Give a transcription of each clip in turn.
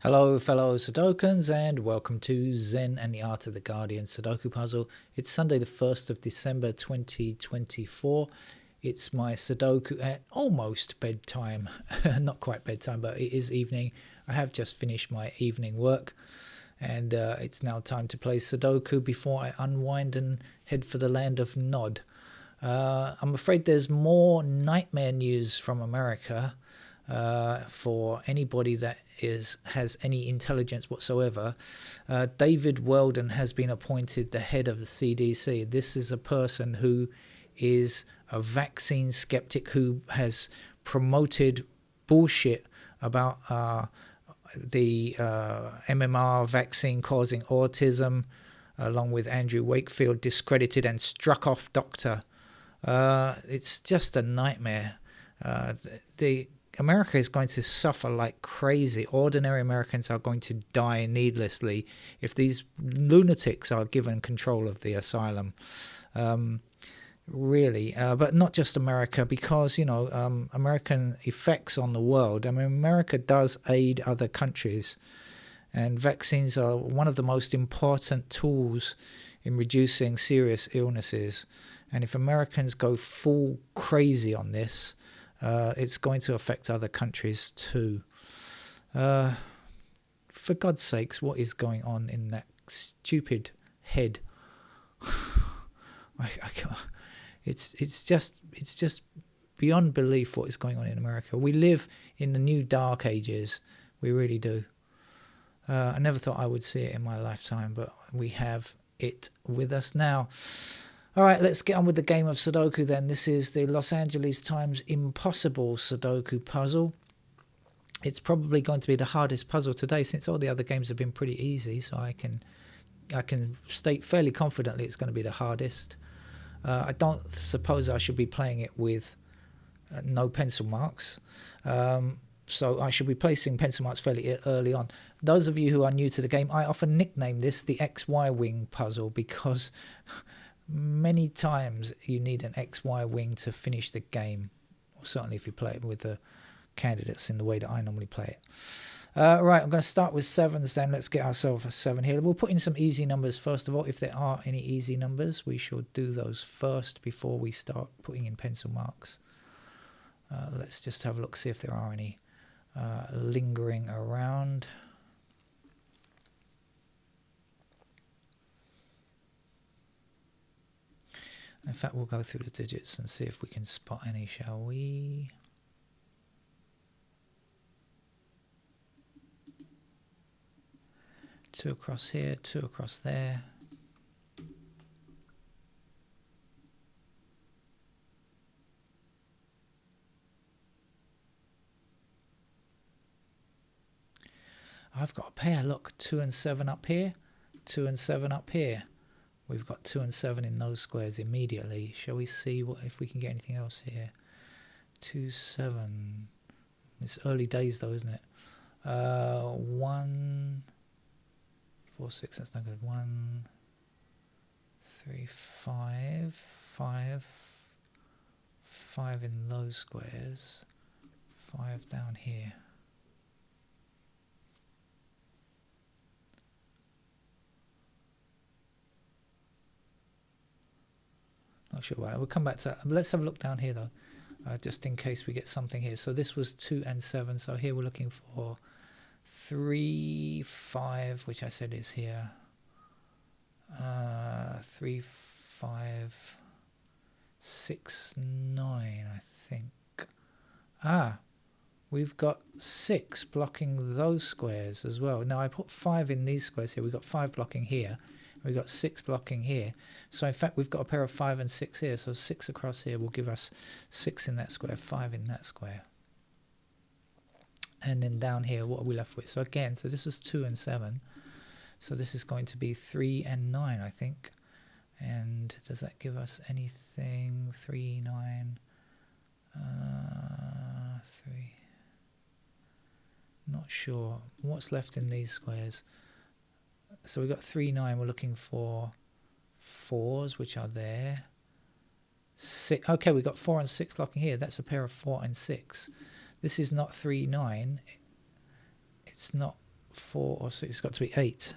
Hello, fellow Sudokans, and welcome to Zen and the Art of the Guardian Sudoku Puzzle. It's Sunday, the 1st of December 2024. It's my Sudoku at almost bedtime. Not quite bedtime, but it is evening. I have just finished my evening work, and it's now time to play Sudoku before I unwind and head for the land of Nod. I'm afraid there's more nightmare news from America. For anybody that has any intelligence whatsoever. David Weldon has been appointed the head of the CDC. This is a person who is a vaccine skeptic who has promoted bullshit about the MMR vaccine causing autism, along with Andrew Wakefield, discredited and struck off doctor. It's just a nightmare. America is going to suffer like crazy. Ordinary Americans are going to die needlessly if these lunatics are given control of the asylum. Really, but not just America, because, American effects on the world. I mean, America does aid other countries, and vaccines are one of the most important tools in reducing serious illnesses. And if Americans go full crazy on this, it's going to affect other countries too. For God's sakes, what is going on in that stupid head? I can't. It's just beyond belief what is going on in America. We live in the new dark ages. We really do. I never thought I would see it in my lifetime, but we have it with us now. All right, let's get on with the game of Sudoku then. This is the Los Angeles Times Impossible Sudoku puzzle. It's probably going to be the hardest puzzle today, since all the other games have been pretty easy, so I can state fairly confidently it's going to be the hardest. I don't suppose I should be playing it with no pencil marks, so I should be placing pencil marks fairly early on. Those of you who are new to the game, I often nickname this the XY wing puzzle, because many times you need an XY wing to finish the game, or certainly if you play it with the candidates in the way that I normally play it. Right, I'm going to start with sevens then. Let's get ourselves a 7 here. We'll put in some easy numbers first of all. If there are any easy numbers, we should do those first before we start putting in pencil marks. Let's just have a look, see if there are any lingering around. In fact, we'll go through the digits and see if we can spot any, shall we? Two across here, two across there. I've got a pair, look, 2 and 7 up here, 2 and 7 up here. We've got 2 and 7 in those squares immediately. Shall we see if we can get anything else here? 2, 7. It's early days though, isn't it? 1, 4, 6. That's not good. 1, 3, 5. 5 in those squares. 5 down here. Not sure why. We'll come back to that. Let's have a look down here though, just in case we get something here. So this was 2 and 7. So here we're looking for 3, 5, which I said is here. 3, 5, 6, 9, I think. We've got 6 blocking those squares as well. Now I put 5 in these squares here. We've got 5 blocking here. We've got 6 blocking here. So in fact, we've got a pair of 5 and 6 here. So 6 across here will give us 6 in that square, 5 in that square. And then down here, what are we left with? So again, so this is 2 and 7. So this is going to be 3 and 9, I think. And does that give us anything? 3, 9, 3. Not sure. What's left in these squares? So we've got 3, 9. We're looking for 4s, which are there. 6. Okay, we've got 4 and 6 blocking here. That's a pair of 4 and 6. This is not 3, 9. It's not 4 or 6. It's got to be 8.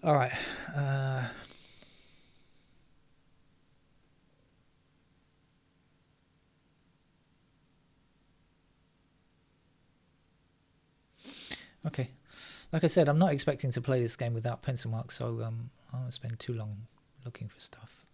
All right. Okay. Like I said, I'm not expecting to play this game without pencil marks, so I won't spend too long looking for stuff.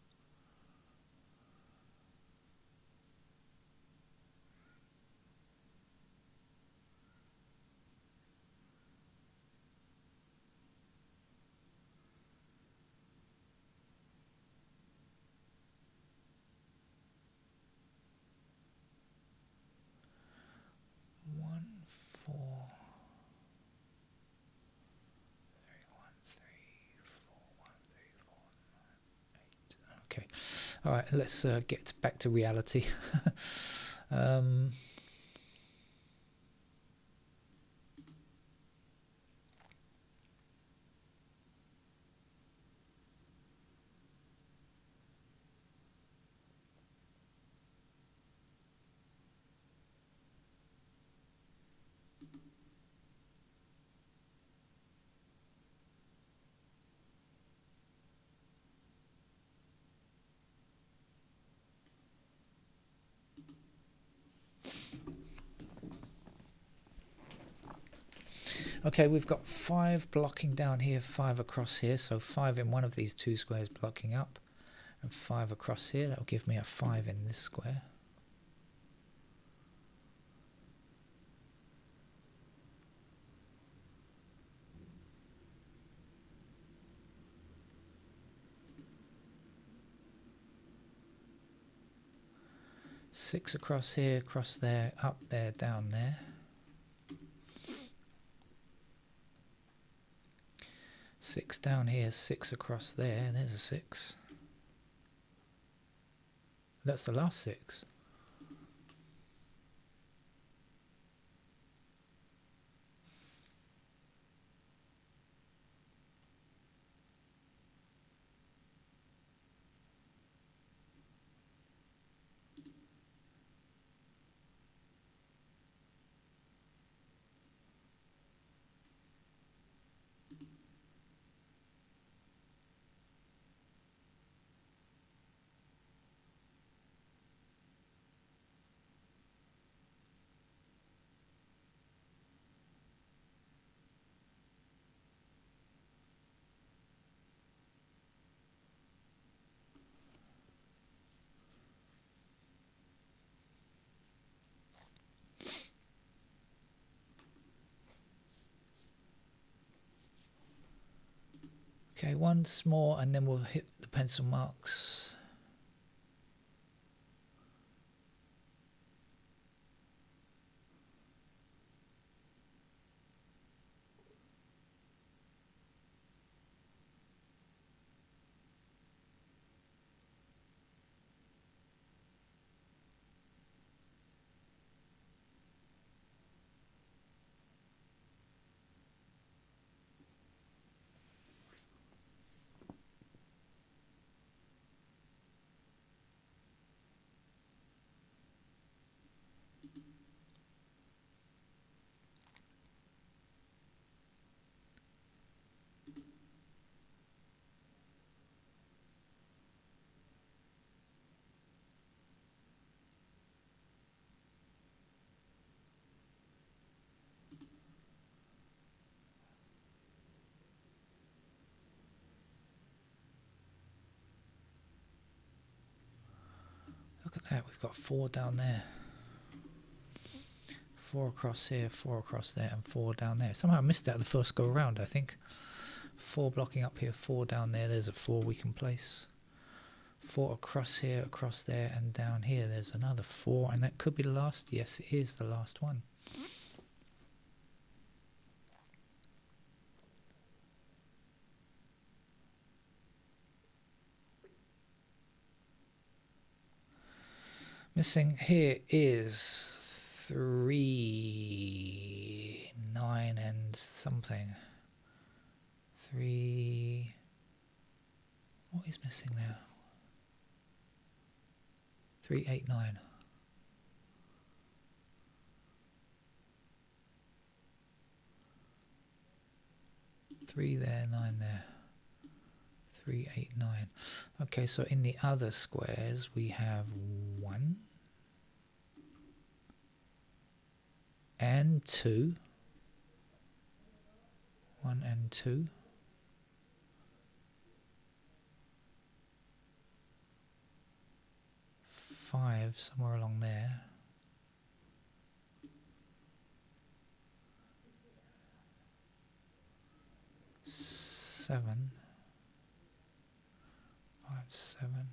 Okay. All right, let's get back to reality. Okay, we've got 5 blocking down here, 5 across here, so 5 in one of these 2 squares blocking up, and 5 across here. That'll give me a 5 in this square. Six across here, across there, up there, down there. 6 down here, 6 across there. There's a 6. That's the last 6. Okay, once more and then we'll hit the pencil marks. Look at that, we've got 4 down there. 4 across here, 4 across there, and 4 down there. Somehow I missed out the first go around, I think. 4 blocking up here, 4 down there. There's a 4 we can place. 4 across here, across there, and down here. There's another 4, and that could be the last. Yes, it is the last one. Missing here is 3, 9 and something. 3... What is missing there? 3, 8, 9. Three there, 9 there. 3, 8, 9. Okay, so in the other squares we have 1 and 2. 1 and 2. 5 somewhere along there. 7. 5, 7.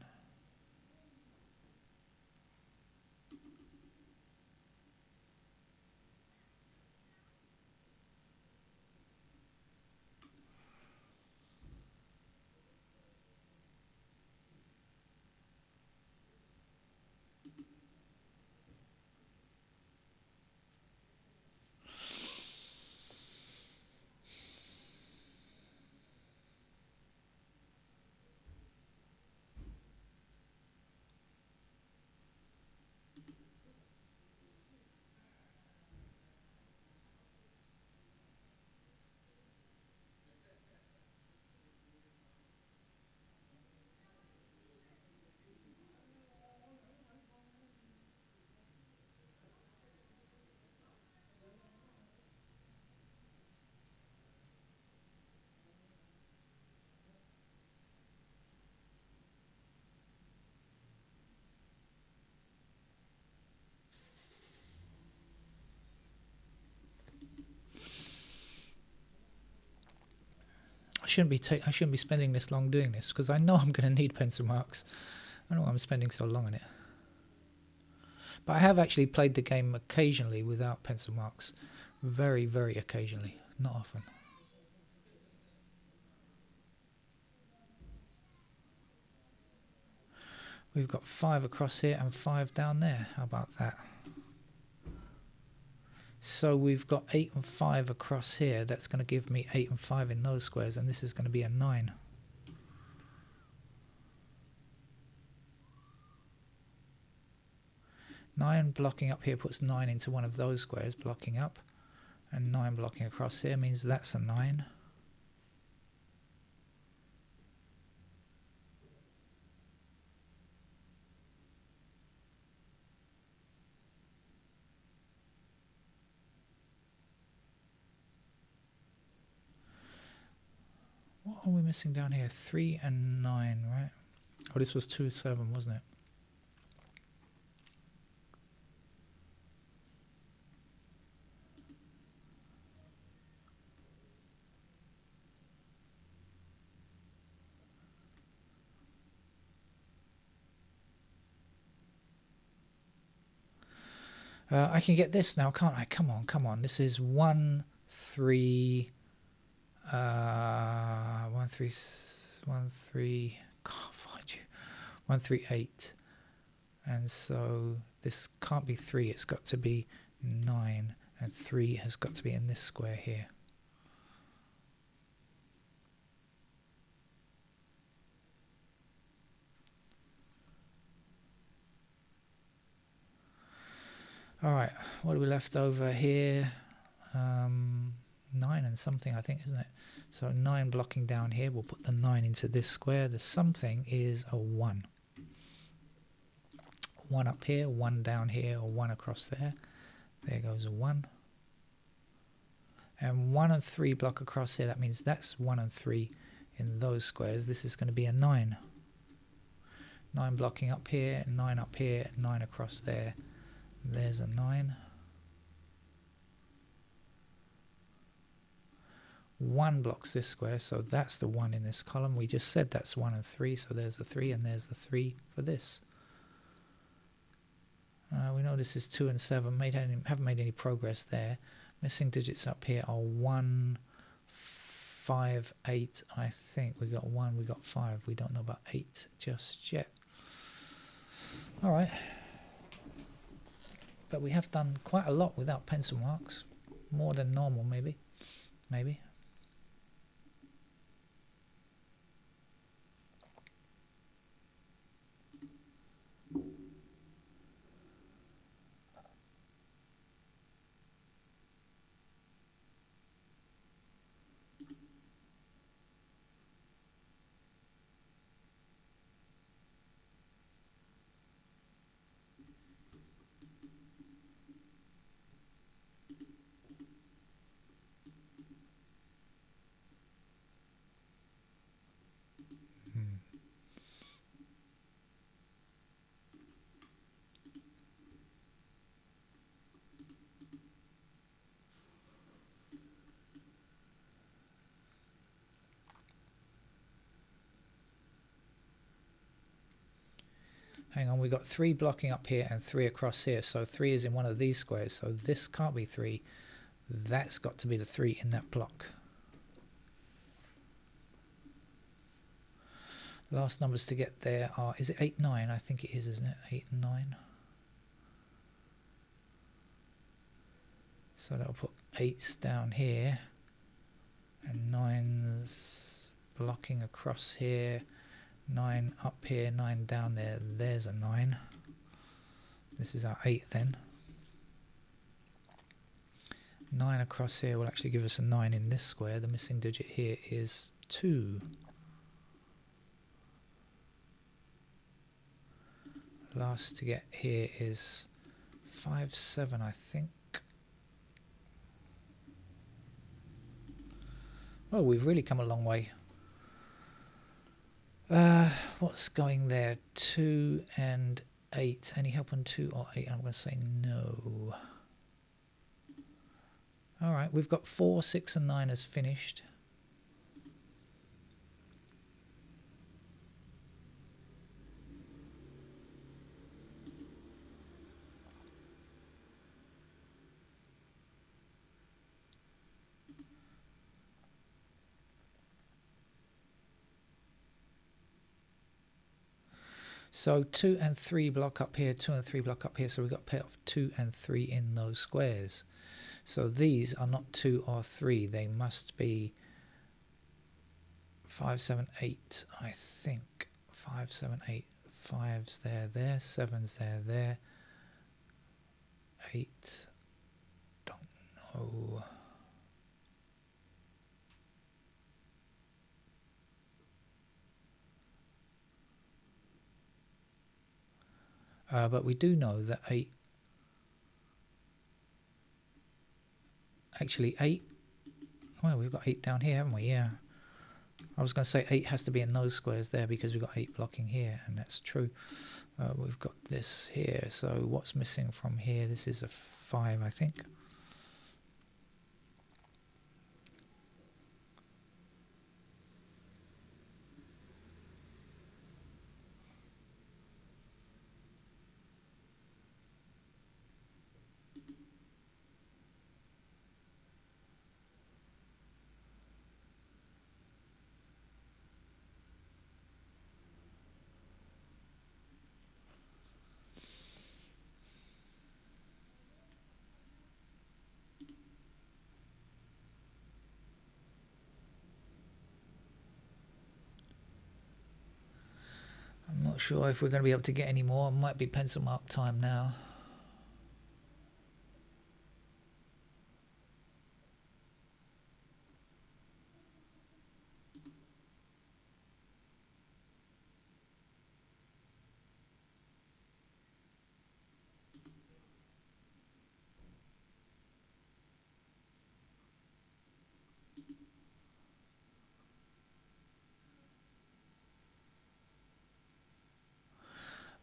I shouldn't be spending this long doing this because I know I'm going to need pencil marks. I don't know why I'm spending so long on it. But I have actually played the game occasionally without pencil marks. Very, very occasionally. Not often. We've got 5 across here and 5 down there. How about that? So we've got 8 and 5 across here. That's going to give me 8 and 5 in those squares, and this is going to be a 9. Nine blocking up here puts 9 into one of those squares, blocking up, and 9 blocking across here means that's a 9. What are we missing down here? 3 and 9, right? Oh, this was 2, 7, wasn't it? I can get this now, can't I? Come on, come on. This is 1, 3, 1, 3, 1, 3, can't find you. 1, 3, 8. And so this can't be 3, it's got to be 9. And 3 has got to be in this square here. Alright, what are we left over here? 9 and something, I think, isn't it? So 9 blocking down here, we'll put the 9 into this square. The something is a 1. 1 up here, 1 down here, or 1 across there. There goes a 1. And 1 and 3 block across here, that means that's 1 and 3 in those squares. This is going to be a 9. 9 blocking up here, 9 up here, 9 across there. There's a 9. 1 blocks this square, so that's the 1 in this column. We just said that's 1 and 3, so there's the 3, and there's the 3 for this. We know this is 2 and 7. Haven't made any progress there. Missing digits up here are 1, 5, 8. I think we got 1, we got 5. We don't know about 8 just yet. All right. but we have done quite a lot without pencil marks, more than normal maybe. Hang on, we got 3 blocking up here and 3 across here, so 3 is in one of these squares, so this can't be 3. That's got to be the 3 in that block. Last numbers to get there are, is it 8, 9? I think it is, isn't it? 8 and 9. So that'll put 8s down here and 9s blocking across here. 9 up here, 9 down there. There's a 9. This is our 8 then. 9 across here will actually give us a 9 in this square. The missing digit here is 2. Last to get here is 5, 7, I think. Well, we've really come a long way. What's going there? 2 and 8. Any help on 2 or 8? I'm going to say no. Alright, we've got 4, 6 and 9 as finished. So 2 and 3 block up here, 2 and 3 block up here, so we've got a pair of 2 and 3 in those squares. So these are not 2 or 3, they must be 5, 7, 8, I think. 5, 7, 8, 5's there, 7's there, 8, don't know. But we do know that 8, actually 8, well, we've got 8 down here, haven't we? Yeah. I was going to say 8 has to be in those squares there because we've got 8 blocking here, and that's true. We've got this here, so what's missing from here? This is a 5, I think. I'm not sure if we're going to be able to get any more. It might be pencil mark time now.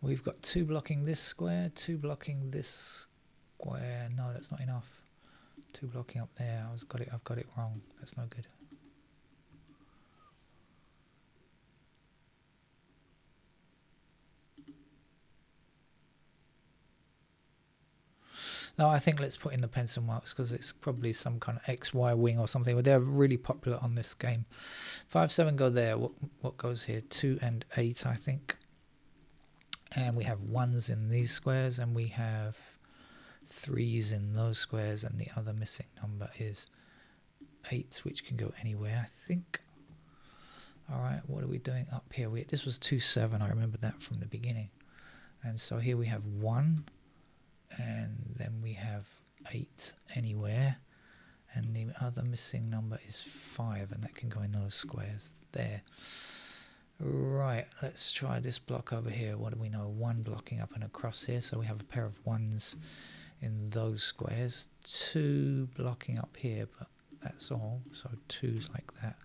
We've got 2 blocking this square, 2 blocking this square. No, that's not enough. 2 blocking up there. I've got it wrong. That's no good. No, I think let's put in the pencil marks because it's probably some kind of XY wing or something. They're really popular on this game. 5, 7 go there. What goes here? 2 and 8, I think. And we have 1s in these squares, and we have 3's in those squares, and the other missing number is 8, which can go anywhere, I think. All right, what are we doing up here? This was 2, 7. I remember that from the beginning. And so here we have 1, and then we have 8 anywhere, and the other missing number is 5, and that can go in those squares there. Right, let's try this block over here. What do we know? 1 blocking up and across here, so we have a pair of 1's in those squares. 2 blocking up here, but that's all, so 2's like that.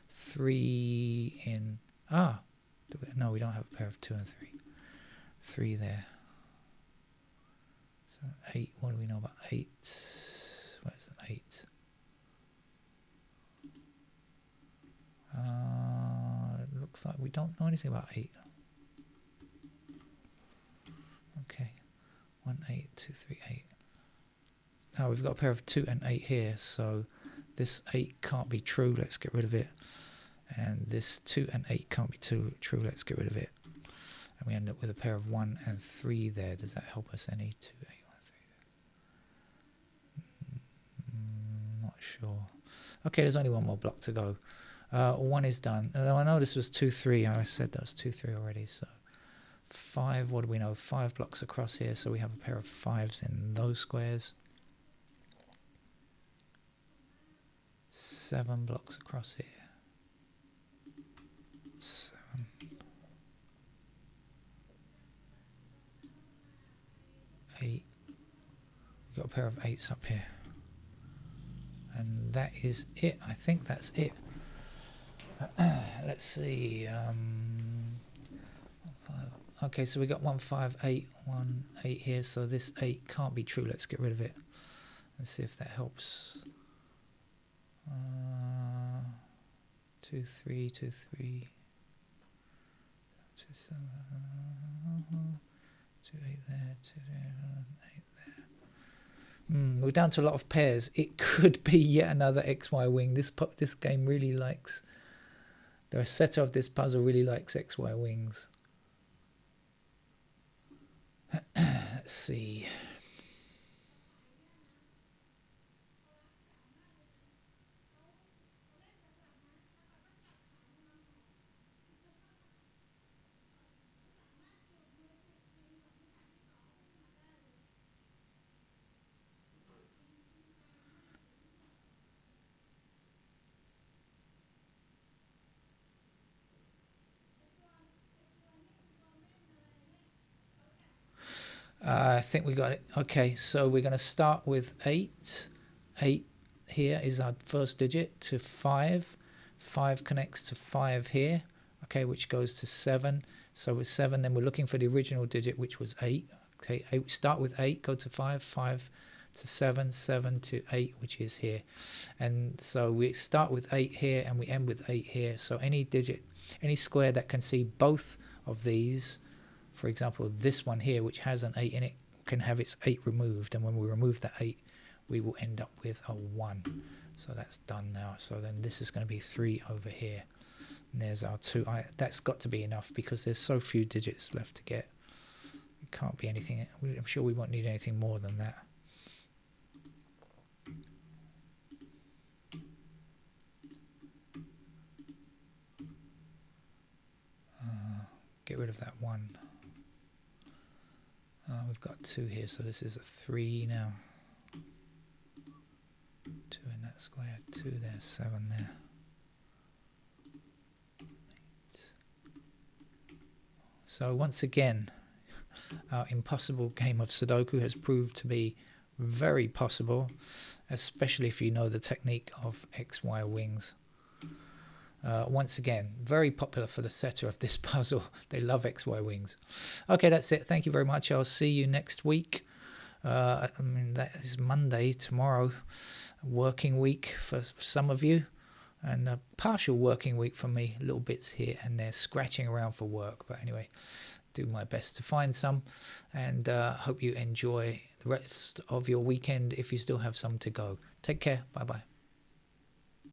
3 in... no, we don't have a pair of 2 and 3. 3 there. So 8, what do we know about 8? Where's 8? It looks like we don't know anything about 8. Okay. 1, 8, 2, 3, 8. Now we've got a pair of 2 and 8 here, so this 8 can't be true. Let's get rid of it. And this 2 and 8 can't be true. Let's get rid of it. And we end up with a pair of 1 and 3 there. Does that help us any? 2, 8, 1, 3. Not sure. Okay, there's only one more block to go. 1 is done. I know this was 2, 3. I said that was 2, 3 already. So 5, what do we know? 5 blocks across here. So we have a pair of 5's in those squares. 7 blocks across here. 7. 8. We've got a pair of 8's up here. And that is it. I think that's it. Let's see. Okay, so we got 1, 5, 8, 1, 8 here. So this 8 can't be true. Let's get rid of it. Let's see if that helps. 2, 3, 2, 3. 2, 7, 2, 8 there, 2, 8 there. We're down to a lot of pairs. It could be yet another XY wing. This game really likes, the setter of this puzzle really likes XY wings. Let's see. I think we got it. Okay, so we're going to start with 8. 8 here is our first digit to 5. 5 connects to 5 here, okay, which goes to 7. So with 7, then we're looking for the original digit, which was 8. Okay, 8, we start with 8, go to 5, 5 to 7, 7 to 8, which is here. And so we start with 8 here and we end with 8 here. So any digit, any square that can see both of these, for example, this one here, which has an 8 in it, can have its 8 removed. And when we remove that 8, we will end up with a 1. So that's done now. So then this is going to be 3 over here. And there's our 2. That's got to be enough because there's so few digits left to get. It can't be anything. I'm sure we won't need anything more than that. Get rid of that 1. We've got 2 here, so this is a 3 now. 2 in that square, 2 there, 7 there. 8. So once again, our impossible game of Sudoku has proved to be very possible, especially if you know the technique of XY wings. Once again, very popular for the setter of this puzzle. They love XY wings. Okay, that's it. Thank you very much. I'll see you next week. I mean, that is Monday, tomorrow. Working week for some of you, and a partial working week for me. Little bits here and there, scratching around for work. But anyway, do my best to find some, and hope you enjoy the rest of your weekend if you still have some to go. Take care. Bye-bye.